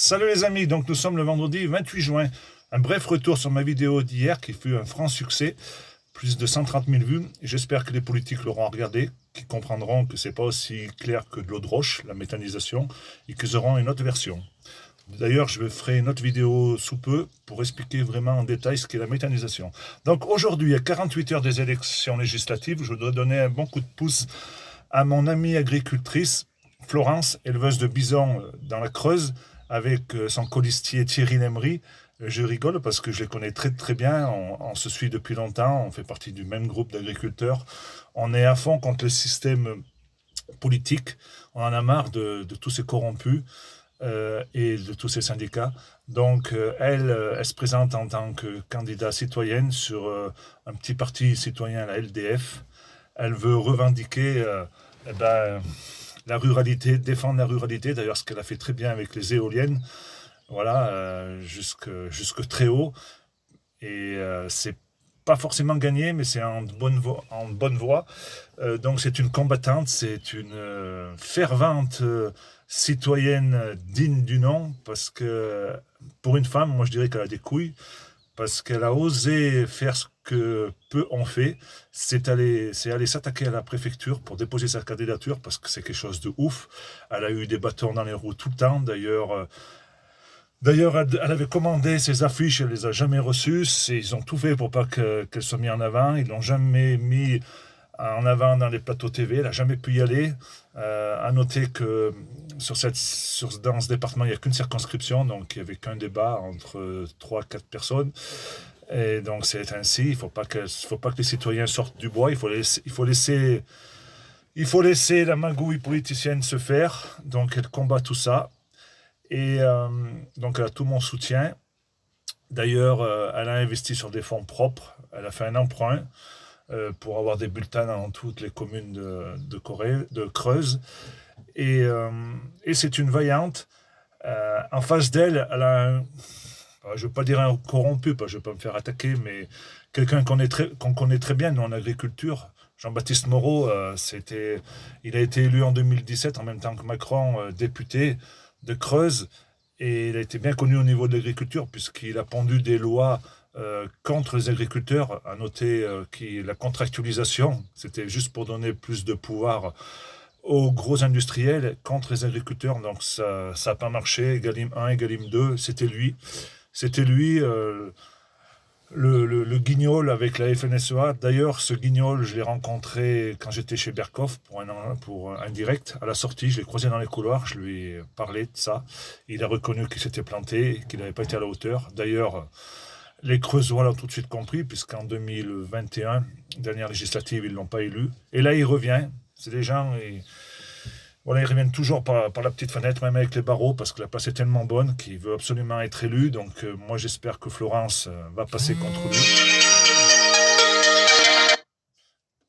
Salut les amis, donc nous sommes le vendredi 28 juin. Un bref retour sur ma vidéo d'hier qui fut un franc succès, plus de 130 000 vues. J'espère que les politiques l'auront regardé, qu'ils comprendront que c'est pas aussi clair que de l'eau de roche, la méthanisation, et qu'ils auront une autre version. D'ailleurs, je ferai une autre vidéo sous peu pour expliquer vraiment en détail ce qu'est la méthanisation. Donc aujourd'hui, à 48 heures des élections législatives, je voudrais donner un bon coup de pouce à mon amie agricultrice, Florence, éleveuse de bisons dans la Creuse, avec son colistier Thierry Nemery. Je rigole parce que je les connais très très bien, on se suit depuis longtemps, on fait partie du même groupe d'agriculteurs. On est à fond contre le système politique, on en a marre de tous ces corrompus et de tous ces syndicats. Donc elle se présente en tant que candidate citoyenne sur un petit parti citoyen, la LDF. Elle veut revendiquer eh ben, la ruralité, défendre la ruralité, d'ailleurs ce qu'elle a fait très bien avec les éoliennes, voilà, jusque très haut. Et c'est pas forcément gagné, mais c'est en bonne voie. Donc c'est une combattante, c'est une fervente citoyenne digne du nom, parce que pour une femme, moi je dirais qu'elle a des couilles, parce qu'elle a osé faire ce que peu ont fait, c'est aller s'attaquer à la préfecture pour déposer sa candidature, parce que c'est quelque chose de ouf. Elle a eu des bâtons dans les roues tout le temps, D'ailleurs, elle avait commandé ses affiches, elle les a jamais reçues. Ils ont tout fait pour pas qu'elles soient mises en avant. Ils l'ont jamais mis en avant dans les plateaux TV. Elle n'a jamais pu y aller. À noter que dans ce département, il n'y a qu'une circonscription, donc il n'y avait qu'un débat entre 3-4 personnes. Et donc c'est ainsi. Faut pas que les citoyens sortent du bois. Il faut laisser la magouille politicienne se faire. Donc elle combat tout ça. Et donc elle a tout mon soutien. D'ailleurs, elle a investi sur des fonds propres. Elle a fait un emprunt pour avoir des bulletins dans toutes les communes de Creuse. Et c'est une vaillante. En face d'elle, elle a je ne veux pas dire un corrompu, je ne vais pas me faire attaquer, mais quelqu'un qu'on connaît très bien nous, en agriculture. Jean-Baptiste Moreau, il a été élu en 2017 en même temps que Macron, député de Creuse, et il a été bien connu au niveau de l'agriculture puisqu'il a pondu des lois contre les agriculteurs. À noter que la contractualisation, c'était juste pour donner plus de pouvoir aux gros industriels contre les agriculteurs, donc ça n'a pas marché. Egalim 1, Egalim 2, c'était lui, le guignol avec la FNSEA. D'ailleurs, ce guignol, je l'ai rencontré quand j'étais chez Berkoff pour un direct. À la sortie, je l'ai croisé dans les couloirs, je lui ai parlé de ça. Il a reconnu qu'il s'était planté, qu'il n'avait pas été à la hauteur. D'ailleurs, les Creusois l'ont tout de suite compris, puisqu'en 2021, dernière législative, ils ne l'ont pas élu. Et là, il revient. C'est des gens... Voilà, ils reviennent toujours par la petite fenêtre, même avec les barreaux, parce que la place est tellement bonne qu'il veut absolument être élu. Donc moi j'espère que Florence va passer contre lui.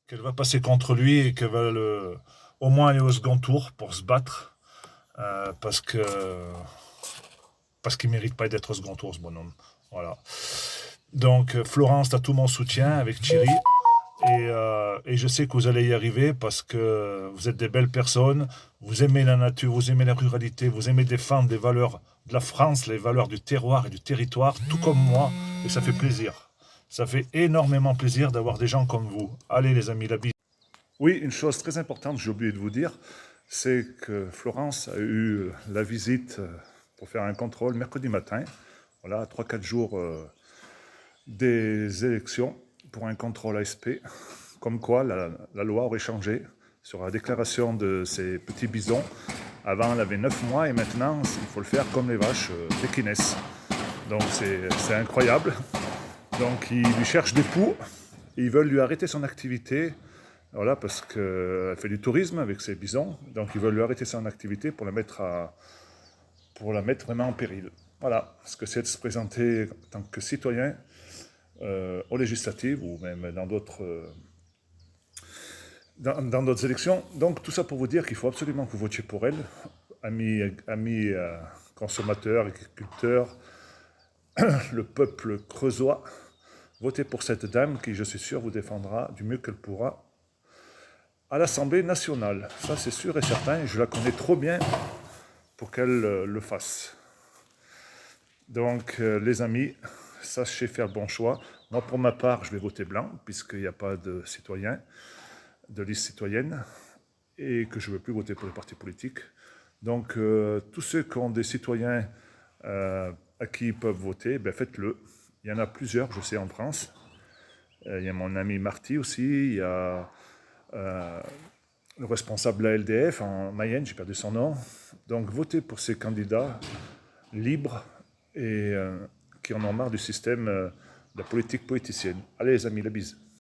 Qu'elle va passer contre lui et qu'elle va au moins aller au second tour pour se battre. Parce qu'il ne mérite pas d'être au second tour, ce bonhomme. Voilà. Donc Florence, tu as tout mon soutien avec Thierry. Et je sais que vous allez y arriver parce que vous êtes des belles personnes, vous aimez la nature, vous aimez la ruralité, vous aimez défendre des valeurs de la France, les valeurs du terroir et du territoire, tout comme moi, et ça fait plaisir. Ça fait énormément plaisir d'avoir des gens comme vous. Allez les amis, la bise. Oui, une chose très importante, j'ai oublié de vous dire, c'est que Florence a eu la visite pour faire un contrôle mercredi matin, voilà, 3-4 jours des élections, pour un contrôle ASP, comme quoi la loi aurait changé sur la déclaration de ces petits bisons. Avant, elle avait 9 mois et maintenant, il faut le faire comme les vaches pékinesses. Donc c'est incroyable. Donc ils lui cherchent des poux, et ils veulent lui arrêter son activité, voilà, parce qu'elle fait du tourisme avec ses bisons, donc ils veulent lui arrêter son activité pour la mettre vraiment en péril. Voilà ce que c'est de se présenter en tant que citoyen aux législatives ou même dans d'autres élections. Donc tout ça pour vous dire qu'il faut absolument que vous votiez pour elle, amis consommateurs, agriculteurs, le peuple creusois. Votez pour cette dame qui, je suis sûr, vous défendra du mieux qu'elle pourra à l'Assemblée nationale. Ça, c'est sûr et certain. Je la connais trop bien pour qu'elle le fasse. Donc, les amis, sachez faire le bon choix. Moi, pour ma part, je vais voter blanc, puisqu'il n'y a pas de citoyen, de liste citoyenne, et que je ne veux plus voter pour les partis politiques. Donc, tous ceux qui ont des citoyens à qui ils peuvent voter, ben, faites-le. Il y en a plusieurs, je sais, en France. Il y a mon ami Marty aussi, il y a le responsable de la LDF en Mayenne, j'ai perdu son nom. Donc, votez pour ces candidats libres et qui en ont marre du système de la politique politicienne. Allez les amis, la bise.